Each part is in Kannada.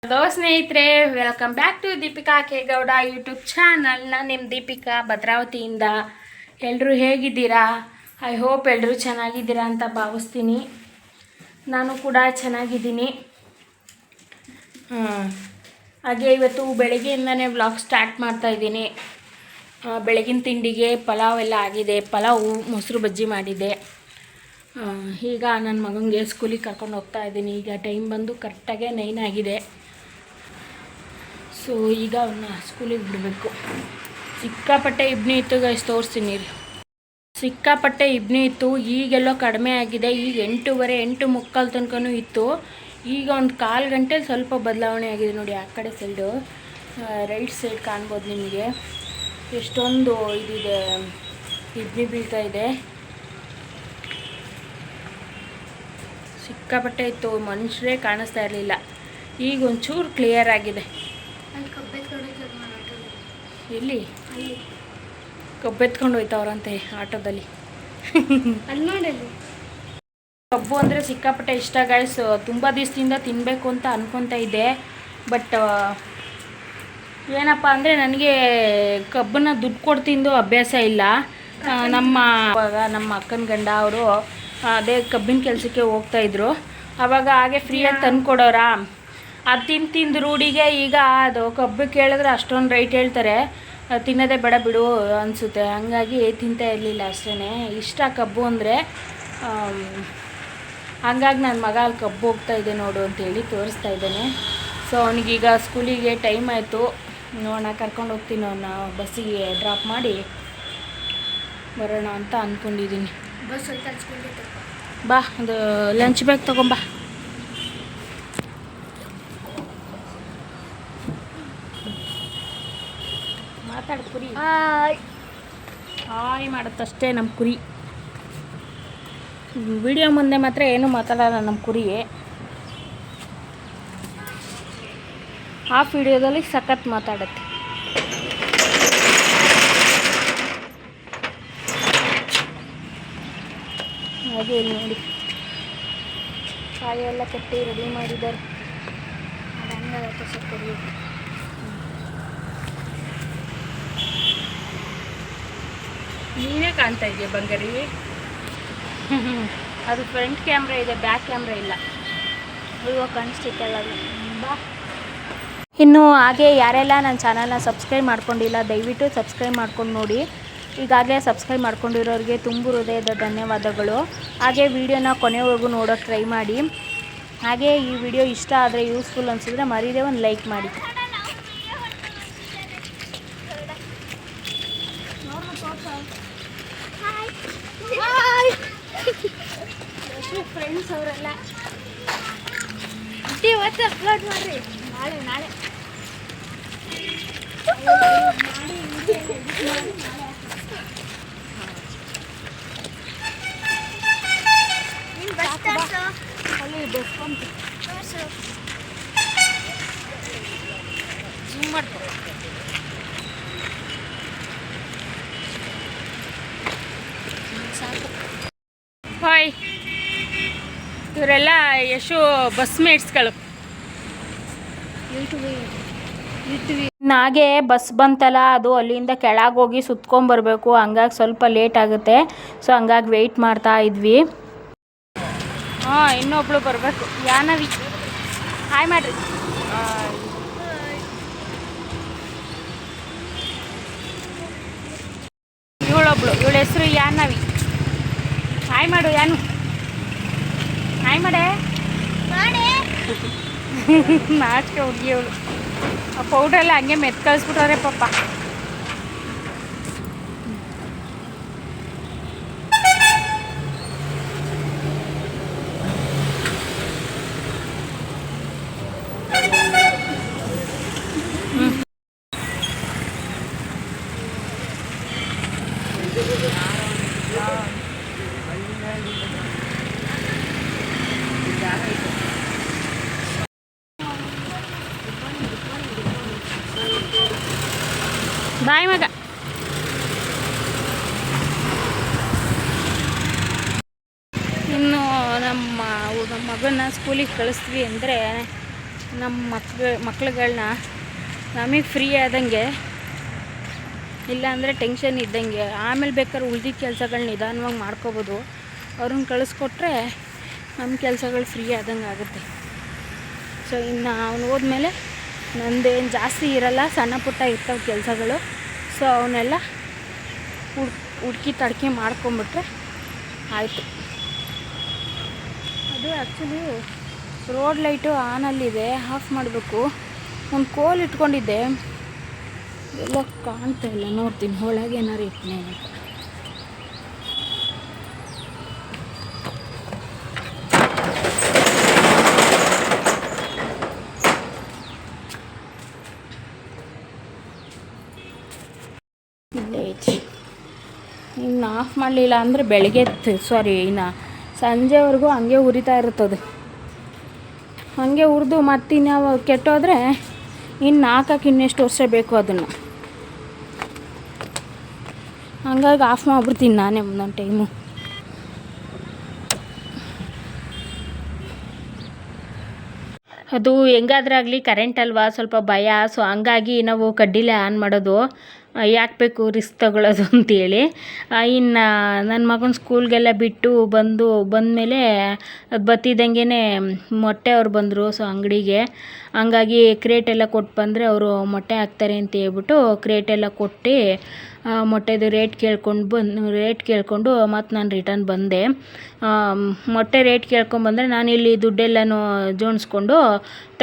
ಹಲೋ ಸ್ನೇಹಿತರೆ, welcome back to Deepika K Gowda YouTube channel. ನಾನು ನಿಮ್ಮ ದೀಪಿಕಾ ಭದ್ರಾವತಿಯಿಂದ. ಎಲ್ಲರೂ ಹೇಗಿದ್ದೀರಾ? ಐ ಹೋಪ್ ಎಲ್ಲರೂ ಚೆನ್ನಾಗಿದ್ದೀರಾ ಅಂತ ಭಾವಿಸ್ತೀನಿ. ನಾನು ಕೂಡ ಚೆನ್ನಾಗಿದ್ದೀನಿ. ಹಾಗೆ ಇವತ್ತು ಬೆಳಗ್ಗೆಯಿಂದನೇ ವ್ಲಾಗ್ ಸ್ಟಾರ್ಟ್ ಮಾಡ್ತಾಯಿದ್ದೀನಿ. ಬೆಳಗಿನ ತಿಂಡಿಗೆ ಪಲಾವ್ ಎಲ್ಲ ಆಗಿದೆ. ಪಲಾವು ಮೊಸರು ಬಜ್ಜಿ ಮಾಡಿದ್ದೆ. ಈಗ ನನ್ನ ಮಗನಿಗೆ ಸ್ಕೂಲಿಗೆ ಕರ್ಕೊಂಡು ಹೋಗ್ತಾ ಇದ್ದೀನಿ. ಈಗ ಟೈಮ್ ಬಂದು ಕರೆಕ್ಟಾಗೆ 9 ಆಗಿದೆ. ಸೊ ಈಗ ಅವನ್ನ ಸ್ಕೂಲಿಗೆ ಬಿಡಬೇಕು. ಸಿಕ್ಕಾಪಟ್ಟೆ ಇಬ್ನಿ ಇತ್ತು ಗೈಸ್, ತೋರಿಸ್ತೀನಿ ರೀ. ಸಿಕ್ಕಾಪಟ್ಟೆ ಇಬ್ನಿ ಇತ್ತು. ಈಗೆಲ್ಲೋ ಕಡಿಮೆ ಆಗಿದೆ. ಈಗ 8:15 8:45 ತನಕನೂ ಇತ್ತು. ಈಗ ಒಂದು 1/4 ಗಂಟೆ ಸ್ವಲ್ಪ ಬದಲಾವಣೆ ಆಗಿದೆ ನೋಡಿ. ಆ ಕಡೆ ಸೈಡು ರೈಟ್ ಸೈಡ್ ಕಾಣ್ಬೋದು ನಿಮಗೆ. ಎಷ್ಟೊಂದು ಇದಿದೆ, ಇಬ್ನಿ ಬೀಳ್ತಾ ಇದೆ. ಸಿಕ್ಕಾಪಟ್ಟೆ ಇತ್ತು, ಮನುಷ್ಯರೇ ಕಾಣಿಸ್ತಾ ಇರಲಿಲ್ಲ. ಈಗ ಒಂಚೂರು ಕ್ಲಿಯರ್ ಆಗಿದೆ. ಎಲ್ಲಿ ಕಬ್ಬೆತ್ಕೊಂಡು ಹೋಯ್ತವ್ರಂತೆ ಆಟೋದಲ್ಲಿ. ಕಬ್ಬು ಅಂದರೆ ಸಿಕ್ಕಾಪಟ್ಟೆ ಇಷ್ಟ ಗೈಸ್. ತುಂಬ ದಿವಸದಿಂದ ತಿನ್ನಬೇಕು ಅಂತ ಅನ್ಕೊತಾ ಇದ್ದೆ. ಬಟ್ ಏನಪ್ಪ ಅಂದರೆ ನನಗೆ ಕಬ್ಬನ್ನು ದುಡ್ಡು ಕೊಟ್ಟು ತಿಂದು ಅಭ್ಯಾಸ ಇಲ್ಲ. ನಮ್ಮ ಅಕ್ಕನ ಗಂಡ ಅವರು ಅದೇ ಕಬ್ಬಿನ ಕೆಲಸಕ್ಕೆ ಹೋಗ್ತಾಯಿದ್ರು. ಆವಾಗ ಹಾಗೆ ಫ್ರೀಯಾಗಿ ತಂದು ಕೊಡೋರ. ಅದು ತಿಂದು ರೂಢಿಗೆ ಈಗ ಅದು ಕಬ್ಬು ಕೇಳಿದ್ರೆ ಅಷ್ಟೊಂದು ರೈಟ್ ಹೇಳ್ತಾರೆ. ತಿನ್ನೋದೇ ಬೇಡ ಬಿಡು ಅನಿಸುತ್ತೆ. ಹಾಗಾಗಿ ತಿಂತಾ ಇರಲಿಲ್ಲ ಅಷ್ಟೇ. ಇಷ್ಟ ಕಬ್ಬು ಅಂದರೆ. ಹಂಗಾಗಿ ನನ್ನ ಮಗ ಅಲ್ಲಿ ಕಬ್ಬು ಹೋಗ್ತಾಯಿದೆ ನೋಡು ಅಂತೇಳಿ ತೋರಿಸ್ತಾ ಇದ್ದಾನೆ. ಸೊ ಅವನಿಗೀಗ ಸ್ಕೂಲಿಗೆ ಟೈಮ್ ಆಯಿತು. ನೋಡೋಣ, ಕರ್ಕೊಂಡು ಹೋಗ್ತೀನಿ ಅವನ್ನ. ಬಸ್ಸಿಗೆ ಡ್ರಾಪ್ ಮಾಡಿ ಬರೋಣ ಅಂತ ಅಂದ್ಕೊಂಡಿದ್ದೀನಿ. ಬಸ್ ಬಾ, ಅದು ಲಂಚ್ ಬ್ಯಾಗ್ ತೊಗೊಂಬಾ. ಮಾತಾಡು ಕುರಿ. ಹಾಯ್ ಮಾಡುತ್ತಷ್ಟೇ ನಮ್ಮ ಕುರಿ. ವಿಡಿಯೋ ಮುಂದೆ ಮಾತ್ರ ಏನೂ ಮಾತಾಡಲ್ಲ ನಮ್ಮ ಕುರಿ. ಆ ವಿಡಿಯೋದಲ್ಲಿ ಸಖತ್ ಮಾತಾಡುತ್ತೆ. ಹಾಗೆ ಇಲ್ಲಿ ನೋಡಿ, ಕಾಯಿ ಎಲ್ಲ ಕಟ್ಟಿ ರೆಡಿ ಮಾಡಿದ್ದಾರೆ. ಅದು ಹಂಗಾಗತ್ತೆ ಸ್ವಲ್ಪ ಹೊಡಿಯೋದು. ನೀನೇ ಕಾಣ್ತಾ ಇದೆಯಾ ಬಂಗಾರಿ? ಅದು ಫ್ರಂಟ್ ಕ್ಯಾಮ್ರಾ ಇದೆ, ಬ್ಯಾಕ್ ಕ್ಯಾಮ್ರಾ ಇಲ್ಲ. ಇವಾಗ ಕಾಣಿಸ್ತಿತ್ತಲ್ಲ ಅದು. ಬಾ. ಇನ್ನು ಹಾಗೆ ಯಾರೆಲ್ಲ ನನ್ನ ಚಾನಲ್ನ ಸಬ್ಸ್ಕ್ರೈಬ್ ಮಾಡ್ಕೊಂಡಿಲ್ಲ ದಯವಿಟ್ಟು ಸಬ್ಸ್ಕ್ರೈಬ್ ಮಾಡ್ಕೊಂಡು ನೋಡಿ. ಈಗಾಗಲೇ ಸಬ್ಸ್ಕ್ರೈಬ್ ಮಾಡ್ಕೊಂಡಿರೋರಿಗೆ ತುಂಬ ಹೃದಯದ ಧನ್ಯವಾದಗಳು. ಹಾಗೆ ವಿಡಿಯೋನ ಕೊನೆವರೆಗೂ ನೋಡೋಕ್ಕೆ ಟ್ರೈ ಮಾಡಿ. ಹಾಗೆ ಈ ವಿಡಿಯೋ ಇಷ್ಟ ಆದರೆ, ಯೂಸ್ಫುಲ್ ಅನಿಸಿದ್ರೆ ಮರೀದೆ ಒಂದು ಲೈಕ್ ಮಾಡಿ. ಫ್ರೆಂಡ್ಸ್ ಅವರೆಲ್ಲ ಇವತ್ತು ಅಪ್ಲೋಡ್ ಮಾಡಿರಿ. ನಾಳೆ ಅಲ್ಲಿ ಬಸ್ ಬಂತು. ಜೂಮ್ ಮಾಡ್ಕೊ. ಹಾಯ್, ಇವರೆಲ್ಲ ಯಶು ಬಸ್ ಮೇಟ್ಸ್ಗಳು. ಹಾಗೆ ಬಸ್ ಬಂತಲ್ಲ, ಅದು ಅಲ್ಲಿಂದ ಕೆಳಗೆ ಹೋಗಿ ಸುತ್ಕೊಂಬರ್ಬೇಕು. ಹಂಗಾಗಿ ಸ್ವಲ್ಪ ಲೇಟ್ ಆಗುತ್ತೆ. ಸೊ ಹಂಗಾಗಿ ವೆಯ್ಟ್ ಮಾಡ್ತಾ ಇದ್ವಿ. ಇನ್ನೊಬ್ಳು ಬರಬೇಕು. ಯಾನವಿ, ಹಾಯ್ ಮಾಡ್ರಿ. ಇವಳ ಹೆಸರು ಯಾನವಿ. ಹಾಯ್ ಮಾಡು ಯಾನು. ಹಾಯ್ ಮಾಡೆ. ನಾಚಿಕೆ ಹುಡುಗಿ ಅವಳು. ಆ ಪೌಡ್ರೆಲ್ಲ ಹಂಗೆ ಮೆತ್ ಕಳಿಸ್ಬಿಟ್ಟಾರೆ ಪಾಪ. ಬಾಯ್ ಮಗ. ಇನ್ನು ನಮ್ಮ ಮಗನ ಸ್ಕೂಲಿಗೆ ಕಳಿಸ್ತೀವಿ ಅಂದರೆ ನಮ್ಮ ಮಕ್ಳುಗಳನ್ನ ನಮಗೆ ಫ್ರೀ ಆದಂಗೆ, ಇಲ್ಲಾಂದರೆ ಟೆನ್ಷನ್ ಇದ್ದಂಗೆ. ಆಮೇಲೆ ಬೇಕಾದ್ರೆ ಉಳ್ದಿದ್ದ ಕೆಲಸಗಳು ನಿಧಾನವಾಗಿ ಮಾಡ್ಕೋಬೋದು. ಅವ್ರನ್ನ ಕಳಿಸ್ಕೊಟ್ರೆ ನಮ್ಮ ಕೆಲಸಗಳು ಫ್ರೀ ಆದಂಗೆ ಆಗುತ್ತೆ. ಸೊ ಇನ್ನು ಅವ್ನು ಹೋದ್ಮೇಲೆ ನಂದೇನು ಜಾಸ್ತಿ ಇರಲ್ಲ, ಸಣ್ಣ ಪುಟ್ಟ ಇರ್ತವೆ ಕೆಲಸಗಳು. ಸೊ ಅವನ್ನೆಲ್ಲ ಹುಡ್ಕಿ ತಡ್ಕಿ ಮಾಡ್ಕೊಂಬಿಟ್ರೆ ಆಯಿತು. ಅದು ಆ್ಯಕ್ಚುಲಿ ರೋಡ್ ಲೈಟು ಆನಲ್ಲಿದೆ, ಆಫ್ ಮಾಡಬೇಕು. ಒಂದು ಕೋಲ್ ಇಟ್ಕೊಂಡಿದ್ದೆ, ಎಲ್ಲ ಕಾಣ್ತಾ ಇಲ್ಲ, ನೋಡ್ತೀನಿ ಒಳಗೆ ಏನಾರು ಇಟ್ಟನೆ ಅಂತ. ಇಲ್ಲೇ ಐತಿ. ಇನ್ನು ಆಫ್ ಮಾಡಲಿಲ್ಲ ಅಂದರೆ ಬೆಳಗ್ಗೆ ಇನ್ನು ಸಂಜೆವರೆಗೂ ಹಂಗೆ ಉರಿತಾ ಇರ್ತದೆ. ಹಾಗೆ ಹುರಿದು ಮತ್ತಿನ್ಯಾವ ಕೆಟ್ಟೋದ್ರೆ ಇನ್ನು ಹಾಕಕ್ಕೆ ಇನ್ನೆಷ್ಟು ವರ್ಷ ಬೇಕು ಅದನ್ನು. ಹಂಗಾಗಿ ಆಫ್ ಮಾಡಿಬಿಡ್ತೀನಿ ನಾನೇ ಒಂದೊಂದು ಟೈಮು. ಅದು ಹೆಂಗಾದ್ರಾಗಲಿ ಕರೆಂಟ್ ಅಲ್ವಾ, ಸ್ವಲ್ಪ ಭಯ. ಸೊ ಹಂಗಾಗಿ ನಾವು ಕಡ್ಡಿಲೇ ಆನ್ ಮಾಡೋದು. ಯಾಕೆ ಬೇಕು ರಿಸ್ಕ್ ತಗೊಳ್ಳೋದು ಅಂತೇಳಿ. ಇನ್ನು ನನ್ನ ಮಗನ ಸ್ಕೂಲ್ಗೆಲ್ಲ ಬಿಟ್ಟು ಬಂದಮೇಲೆ ಅದು ಬತ್ತಿದ್ದಂಗೆ ಮೊಟ್ಟೆ ಅವ್ರು ಬಂದರು. ಸೊ ಅಂಗಡಿಗೆ, ಹಂಗಾಗಿ ಕ್ರೇಟೆಲ್ಲ ಕೊಟ್ಟು ಬಂದರೆ ಅವರು ಮೊಟ್ಟೆ ಹಾಕ್ತಾರೆ ಅಂತ ಹೇಳ್ಬಿಟ್ಟು ಕ್ರೇಟೆಲ್ಲ ಕೊಟ್ಟು ಮೊಟ್ಟೆದು ರೇಟ್ ಕೇಳ್ಕೊಂಡು ಮತ್ತು ನಾನು ರಿಟರ್ನ್ ಬಂದೆ. ಮೊಟ್ಟೆ ರೇಟ್ ಕೇಳ್ಕೊಂಬಂದರೆ ನಾನಿಲ್ಲಿ ದುಡ್ಡೆಲ್ಲನೂ ಜೋಡಿಸ್ಕೊಂಡು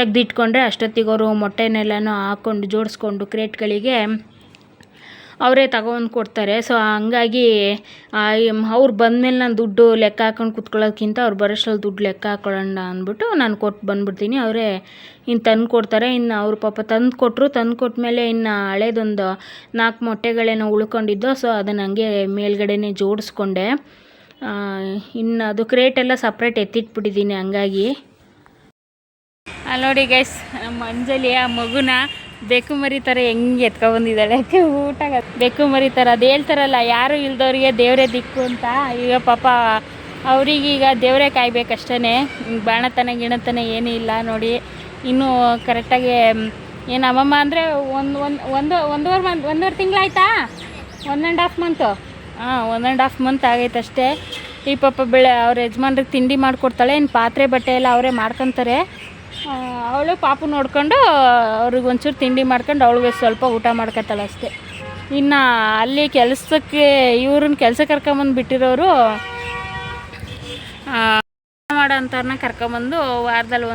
ತೆಗ್ದಿಟ್ಕೊಂಡ್ರೆ ಅಷ್ಟೊತ್ತಿಗೆ ಅವರು ಮೊಟ್ಟೆನೆಲ್ಲನೂ ಹಾಕ್ಕೊಂಡು ಜೋಡಿಸ್ಕೊಂಡು ಕ್ರೇಟ್ಗಳಿಗೆ ಅವರೇ ತಗೊಂಡು ಕೊಡ್ತಾರೆ. ಸೊ ಹಂಗಾಗಿ ಅವ್ರು ಬಂದಮೇಲೆ ನಾನು ದುಡ್ಡು ಲೆಕ್ಕ ಹಾಕೊಂಡು ಕುತ್ಕೊಳ್ಳೋದ್ಕಿಂತ ಅವ್ರು ಬರೋಷ್ಟ್ರಲ್ಲಿ ದುಡ್ಡು ಲೆಕ್ಕ ಹಾಕೊಳ್ಳೋಣ ಅಂದ್ಬಿಟ್ಟು ನಾನು ಕೊಟ್ಟು ಬಂದುಬಿಡ್ತೀನಿ. ಅವರೇ ಇನ್ನು ತಂದು ಕೊಡ್ತಾರೆ. ಇನ್ನು ಅವರು ಪಾಪ ತಂದು ಕೊಟ್ಟಮೇಲೆ ಇನ್ನು ಹಳೇದೊಂದು 4 ಮೊಟ್ಟೆಗಳೇನೋ ಉಳ್ಕೊಂಡಿದ್ದು. ಸೊ ಅದನ್ನು ಹಂಗೆ ಮೇಲ್ಗಡೆನೇ ಜೋಡಿಸ್ಕೊಂಡೆ. ಇನ್ನು ಅದು ಕ್ರೇಟೆಲ್ಲ ಸಪ್ರೇಟ್ ಎತ್ತಿಟ್ಬಿಟ್ಟಿದ್ದೀನಿ. ಹಂಗಾಗಿ ಅಲ್ಲಿ ನೋಡಿ ಗೈಸ್, ನಮ್ಮ ಅಂಜಲಿ ಆ ಮಗುನ ಬೆಕ್ಕು ಮರಿ ಥರ ಹೆಂಗೆ ಎತ್ಕೊಬಂದಿದ್ದಾಳೆ. ಊಟ ಬೆಕ್ಕು ಮರಿ ಥರ. ಅದು ಹೇಳ್ತಾರಲ್ಲ, ಯಾರು ಇಲ್ದವ್ರಿಗೆ ದೇವರೇ ದಿಕ್ಕು ಅಂತ. ಈಗ ಪಾಪ ಅವ್ರಿಗೀಗ ದೇವರೇ ಕಾಯ್ಬೇಕಷ್ಟೇ. ಗಿಣತನ ಏನೂ ಇಲ್ಲ ನೋಡಿ. ಇನ್ನೂ ಕರೆಕ್ಟಾಗಿ ಏನು ಅಮ್ಮಮ್ಮ ಅಂದರೆ ಒಂದೂವರೆ ತಿಂಗಳಾಯ್ತಾ? 1.5 ಮಂತು. 1.5 ಮಂತ್ ಆಗೈತೆ ಅಷ್ಟೇ. ಈ ಪಾಪ ಅವ್ರ ಯಜಮಾನ್ರಿಗೆ ತಿಂಡಿ ಮಾಡಿಕೊಡ್ತಾಳೆ. ಇನ್ನು ಪಾತ್ರೆ ಬಟ್ಟೆ ಎಲ್ಲ ಅವರೇ ಮಾಡ್ಕೊತಾರೆ. ಅವಳು ಪಾಪು ನೋಡ್ಕೊಂಡು ಅವ್ರಿಗೆ ಒಂಚೂರು ತಿಂಡಿ ಮಾಡ್ಕೊಂಡು ಅವಳಿಗೆ ಸ್ವಲ್ಪ ಊಟ ಮಾಡ್ಕೊತಾಳೆ ಅಷ್ಟೇ. ಇನ್ನು ಅಲ್ಲಿ ಕೆಲಸಕ್ಕೆ ಇವ್ರನ್ನ ಕೆಲಸ ಕರ್ಕೊಂಬಂದು ಬಿಟ್ಟಿರೋರು ಮಾಡೋ ಅಂಥವ್ರನ್ನ ಕರ್ಕೊಂಬಂದು ವಾರದಲ್ಲಿ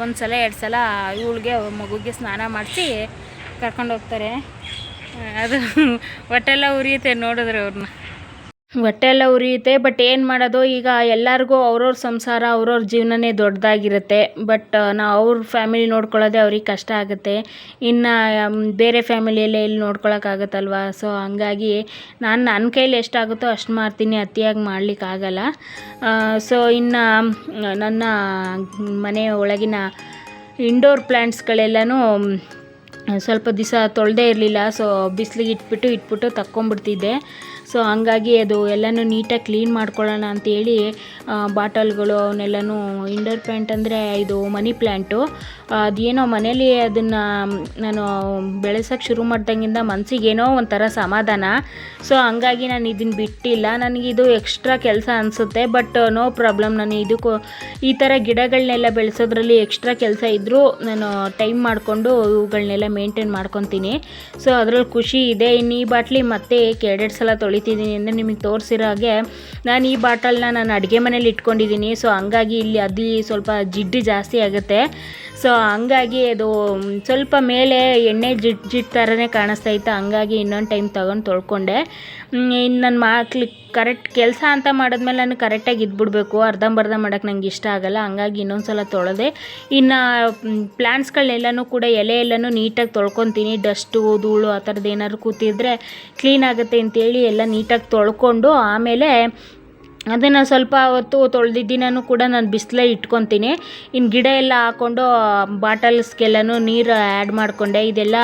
ಒಂದು ಸಲ 2 ಸಲ ಇವಳಿಗೆ ಮಗುಗೆ ಸ್ನಾನ ಮಾಡಿಸಿ ಕರ್ಕೊಂಡು ಹೋಗ್ತಾರೆ. ಅದು ಹೊಟ್ಟೆಲ್ಲ ಉರಿಯುತ್ತೆ ನೋಡಿದ್ರೆ ಅವ್ರನ್ನ. ಹೊಟ್ಟೆಲ್ಲ ಉರಿಯುತ್ತೆ. ಬಟ್ ಏನು ಮಾಡೋದು, ಈಗ ಎಲ್ಲರಿಗೂ ಅವ್ರವ್ರ ಸಂಸಾರ, ಅವ್ರವ್ರ ಜೀವನನೇ ದೊಡ್ಡದಾಗಿರುತ್ತೆ. ಬಟ್ ನಾವು ಅವ್ರ ಫ್ಯಾಮಿಲಿ ನೋಡ್ಕೊಳ್ಳೋದೇ ಅವ್ರಿಗೆ ಕಷ್ಟ ಆಗುತ್ತೆ. ಇನ್ನು ಬೇರೆ ಫ್ಯಾಮಿಲಿಯಲ್ಲೇ ಇಲ್ಲಿ ನೋಡ್ಕೊಳಕ್ಕಾಗತ್ತಲ್ವ. ಸೊ ಹಂಗಾಗಿ ನನ್ನ ಕೈಲಿ ಎಷ್ಟಾಗುತ್ತೋ ಅಷ್ಟು ಮಾಡ್ತೀನಿ, ಅತಿಯಾಗಿ ಮಾಡಲಿಕ್ಕಾಗಲ್ಲ. ಸೊ ಇನ್ನು ನನ್ನ ಮನೆ ಒಳಗಿನ ಇಂಡೋರ್ ಪ್ಲ್ಯಾಂಟ್ಸ್ಗಳೆಲ್ಲನೂ ಸ್ವಲ್ಪ ದಿವಸ ತೊಳೆದೇ ಇರಲಿಲ್ಲ. ಸೊ ಬಿಸಿಲಿಗೆ ಇಟ್ಬಿಟ್ಟು ತಕ್ಕೊಂಬಿಡ್ತಿದ್ದೆ. ಸೊ ಹಂಗಾಗಿ ಅದು ಎಲ್ಲನೂ ನೀಟಾಗಿ ಕ್ಲೀನ್ ಮಾಡ್ಕೊಳ್ಳೋಣ ಅಂತೇಳಿ ಬಾಟಲ್ಗಳು ಅವನ್ನೆಲ್ಲನೂ, ಇಂಡೋರ್ ಪ್ಲ್ಯಾಂಟ್ ಅಂದರೆ ಇದು ಮನಿ ಪ್ಲ್ಯಾಂಟು. ಅದೇನೋ ಮನೇಲಿ ಅದನ್ನು ನಾನು ಬೆಳೆಸೋಕ್ಕೆ ಶುರು ಮಾಡ್ದಂಗಿಂದ ಮನಸ್ಸಿಗೇನೋ ಒಂಥರ ಸಮಾಧಾನ. ಸೊ ಹಂಗಾಗಿ ನಾನು ಇದನ್ನು ಬಿಟ್ಟಿಲ್ಲ. ನನಗಿದು ಎಕ್ಸ್ಟ್ರಾ ಕೆಲಸ ಅನಿಸುತ್ತೆ. But no problem. ನಾನು ಈ ಥರ ಗಿಡಗಳನ್ನೆಲ್ಲ ಬೆಳೆಸೋದ್ರಲ್ಲಿ ಎಕ್ಸ್ಟ್ರಾ ಕೆಲಸ ಇದ್ದರೂ ನಾನು ಟೈಮ್ ಮಾಡಿಕೊಂಡು ಇವುಗಳನ್ನೆಲ್ಲ ಮೇಂಟೈನ್ ಮಾಡ್ಕೊತೀನಿ. ಸೊ ಅದರಲ್ಲಿ ಖುಷಿ ಇದೆ. ಇನ್ನು ಈ ಬಾಟ್ಲಿ ಮತ್ತೆ 2 ಸಲ ತೊಳಿತಿದ್ದೀನಿ ಅಂದರೆ ನಿಮಗೆ ತೋರಿಸಿರೋ ಹಾಗೆ ನಾನು ಈ ಬಾಟಲ್ನ ನಾನು ಅಡುಗೆ ಮನೇಲಿ ಇಟ್ಕೊಂಡಿದ್ದೀನಿ. ಸೊ ಹಂಗಾಗಿ ಇಲ್ಲಿ ಸ್ವಲ್ಪ ಜಿಡ್ಡು ಜಾಸ್ತಿ ಆಗುತ್ತೆ. ಸೊ ಹಂಗಾಗಿ ಅದು ಸ್ವಲ್ಪ ಮೇಲೆ ಎಣ್ಣೆ ಜಿಡ್ಡು ಥರನೇ ಕಾಣಿಸ್ತಾ ಇತ್ತು. ಹಂಗಾಗಿ ಇನ್ನೊಂದು ಟೈಮ್ ತಗೊಂಡು ತೊಳ್ಕೊಂಡೆ. ಇನ್ನು ನನ್ನ ಕರೆಕ್ಟ್ ಕೆಲಸ ಅಂತ ಮಾಡಿದ್ಮೇಲೆ ನಾನು ಕರೆಕ್ಟಾಗಿ ಇದ್ಬಿಡ್ಬೇಕು. ಅರ್ಧಂಬರ್ಧ ಮಾಡೋಕ್ಕೆ ನಂಗೆ ಇಷ್ಟ ಆಗೋಲ್ಲ. ಹಂಗಾಗಿ ಇನ್ನೊಂದು ಸಲ ತೊಳೆದೆ. ಇನ್ನು ಪ್ಲ್ಯಾಂಟ್ಸ್ಗಳನ್ನೆಲ್ಲನೂ ಕೂಡ ಎಲೆ ಎಲ್ಲನೂ ನೀಟಾಗಿ ತೊಳ್ಕೊತೀನಿ. ಡಸ್ಟು ಧೂಳು ಆ ಥರದ್ದು ಏನಾದ್ರು ಕೂತಿದ್ರೆ ಕ್ಲೀನ್ ಆಗುತ್ತೆ ಅಂತೇಳಿ ಎಲ್ಲ ನೀಟಾಗಿ ತೊಳ್ಕೊಂಡು ಆಮೇಲೆ ಅದನ್ನು ಸ್ವಲ್ಪ ಹೊತ್ತು ತೊಳೆದಿದ್ದೀನೂ ಕೂಡ ನಾನು ಬಿಸಿಲೇ ಇಟ್ಕೊತೀನಿ. ಇನ್ನು ಗಿಡ ಎಲ್ಲ ಹಾಕ್ಕೊಂಡು ಬಾಟಲ್ಸ್ಗೆಲ್ಲನೂ ನೀರು ಆ್ಯಡ್ ಮಾಡಿಕೊಂಡೆ. ಇದೆಲ್ಲ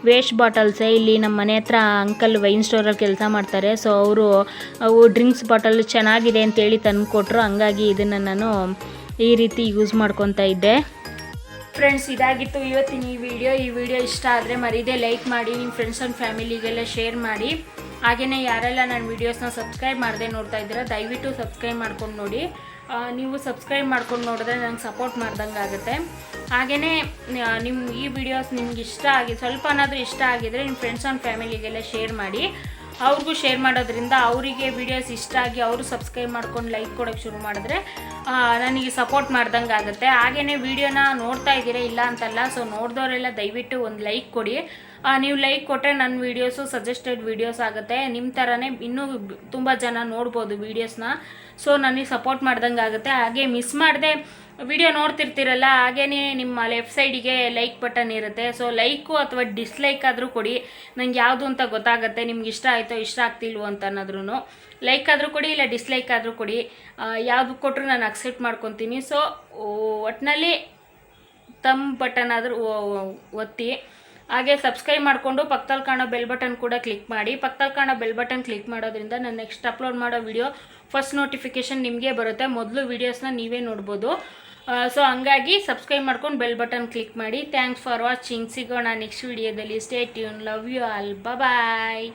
ವೇಸ್ಟ್ ಬಾಟಲ್ಸೇ. ಇಲ್ಲಿ ನಮ್ಮ ಮನೆ ಹತ್ರ ಅಂಕಲ್ ವೈನ್ ಸ್ಟೋರಲ್ಲಿ ಕೆಲಸ ಮಾಡ್ತಾರೆ. ಸೊ ಅವು ಡ್ರಿಂಕ್ಸ್ ಬಾಟಲ್ ಚೆನ್ನಾಗಿದೆ ಅಂತೇಳಿ ತಂದು ಕೊಟ್ಟರು. ಹಂಗಾಗಿ ಇದನ್ನು ನಾನು ಈ ರೀತಿ ಯೂಸ್ ಮಾಡ್ಕೊತಾ ಇದ್ದೆ. ಫ್ರೆಂಡ್ಸ್, ಇದಾಗಿತ್ತು ಇವತ್ತಿನ ಈ ವಿಡಿಯೋ ಇಷ್ಟ ಆದರೆ ಮರೀದೇ ಲೈಕ್ ಮಾಡಿ, ನಿಮ್ಮ ಫ್ರೆಂಡ್ಸ್ ಆ್ಯಂಡ್ ಫ್ಯಾಮಿಲಿಗೆಲ್ಲ ಶೇರ್ ಮಾಡಿ. ಹಾಗೆಯೇ ಯಾರೆಲ್ಲ ನನ್ನ ವೀಡಿಯೋಸ್ನ ಸಬ್ಸ್ಕ್ರೈಬ್ ಮಾಡದೆ ನೋಡ್ತಾ ಇದ್ದೀರಾ ದಯವಿಟ್ಟು ಸಬ್ಸ್ಕ್ರೈಬ್ ಮಾಡ್ಕೊಂಡು ನೋಡಿ. ನೀವು ಸಬ್ಸ್ಕ್ರೈಬ್ ಮಾಡ್ಕೊಂಡು ನೋಡಿದ್ರೆ ನಂಗೆ ಸಪೋರ್ಟ್ ಮಾಡ್ದಂಗೆ ಆಗುತ್ತೆ. ಹಾಗೆಯೇ ನಿಮ್ಮ ಈ ವಿಡಿಯೋಸ್ ನಿಮ್ಗೆ ಸ್ವಲ್ಪನಾದರೂ ಇಷ್ಟ ಆಗಿದರೆ ನಿಮ್ಮ ಫ್ರೆಂಡ್ಸ್ ಆ್ಯಂಡ್ ಫ್ಯಾಮಿಲಿಗೆಲ್ಲ ಶೇರ್ ಮಾಡಿ. ಅವ್ರಿಗೂ ಶೇರ್ ಮಾಡೋದ್ರಿಂದ ಅವರಿಗೆ ವೀಡಿಯೋಸ್ ಇಷ್ಟ ಆಗಿ ಅವರು ಸಬ್ಸ್ಕ್ರೈಬ್ ಮಾಡ್ಕೊಂಡು ಲೈಕ್ ಕೊಡೋಕ್ಕೆ ಶುರು ಮಾಡಿದ್ರೆ ನನಗೆ ಸಪೋರ್ಟ್ ಮಾಡ್ದಂಗೆ ಆಗುತ್ತೆ. ಹಾಗೆಯೇ ವೀಡಿಯೋನ ನೋಡ್ತಾ ಇದ್ದೀರಾ ಇಲ್ಲ ಅಂತಲ್ಲ, ಸೊ ನೋಡಿದವರೆಲ್ಲ ದಯವಿಟ್ಟು ಒಂದು ಲೈಕ್ ಕೊಡಿ. ನೀವು ಲೈಕ್ ಕೊಟ್ಟರೆ ನನ್ನ ವೀಡಿಯೋಸು ಸಜೆಸ್ಟೆಡ್ ವೀಡಿಯೋಸ್ ಆಗುತ್ತೆ. ನಿಮ್ಮ ಥರನೇ ಇನ್ನೂ ತುಂಬ ಜನ ನೋಡ್ಬೋದು ವೀಡಿಯೋಸ್ನ. ಸೊ ನನಗೆ ಸಪೋರ್ಟ್ ಮಾಡ್ದಂಗೆ ಆಗುತ್ತೆ. ಹಾಗೆ ಮಿಸ್ ಮಾಡದೆ ವಿಡಿಯೋ ನೋಡ್ತಿರ್ತೀರಲ್ಲ, ಹಾಗೇ ನಿಮ್ಮ ಲೆಫ್ಟ್ ಸೈಡಿಗೆ ಲೈಕ್ ಬಟನ್ ಇರುತ್ತೆ. ಸೊ ಲೈಕು ಅಥವಾ ಡಿಸ್ಲೈಕ್ ಆದರೂ ಕೊಡಿ, ನಂಗೆ ಯಾವುದು ಅಂತ ಗೊತ್ತಾಗುತ್ತೆ. ನಿಮ್ಗೆ ಇಷ್ಟ ಆಯಿತೋ ಇಷ್ಟ ಆಗ್ತಿಲ್ವೋ ಅಂತ ಅನ್ನೋದ್ರೂ ಲೈಕ್ ಆದರೂ ಕೊಡಿ, ಇಲ್ಲ ಡಿಸ್ಲೈಕ್ ಆದರೂ ಕೊಡಿ. ಯಾವುದು ಕೊಟ್ಟರು ನಾನು ಅಕ್ಸೆಪ್ಟ್ ಮಾಡ್ಕೊತೀನಿ. ಸೊ ಒಟ್ಟಿನಲ್ಲಿ ಬಟನ್ ಆದರೂ ಒತ್ತಿ. ಹಾಗೆ ಸಬ್ಸ್ಕ್ರೈಬ್ ಮಾಡಿಕೊಂಡು ಪಕ್ಕದಲ್ಲಿ ಕಾಣೋ ಬೆಲ್ ಬಟನ್ ಕೂಡ ಕ್ಲಿಕ್ ಮಾಡಿ. ಪಕ್ಕದಲ್ಲಿ ಕಾಣೋ ಬೆಲ್ ಬಟನ್ ಕ್ಲಿಕ್ ಮಾಡೋದ್ರಿಂದ ನಾನು ನೆಕ್ಸ್ಟ್ ಅಪ್ಲೋಡ್ ಮಾಡೋ ವಿಡಿಯೋ ಫಸ್ಟ್ ನೋಟಿಫಿಕೇಷನ್ ನಿಮಗೆ ಬರುತ್ತೆ. ಮೊದಲು ವೀಡಿಯೋಸ್ನ ನೀವೇ ನೋಡ್ಬೋದು. ಸೊ ಹಂಗಾಗಿ ಸಬ್ಸ್ಕ್ರೈಬ್ ಮಾಡ್ಕೊಂಡು ಬೆಲ್ ಬಟನ್ ಕ್ಲಿಕ್ ಮಾಡಿ. Thanks for watching. ಸಿಗೋಣ ನೆಕ್ಸ್ಟ್ ವಿಡಿಯೋದಲ್ಲಿ. Stay tune. Love you all. Bye.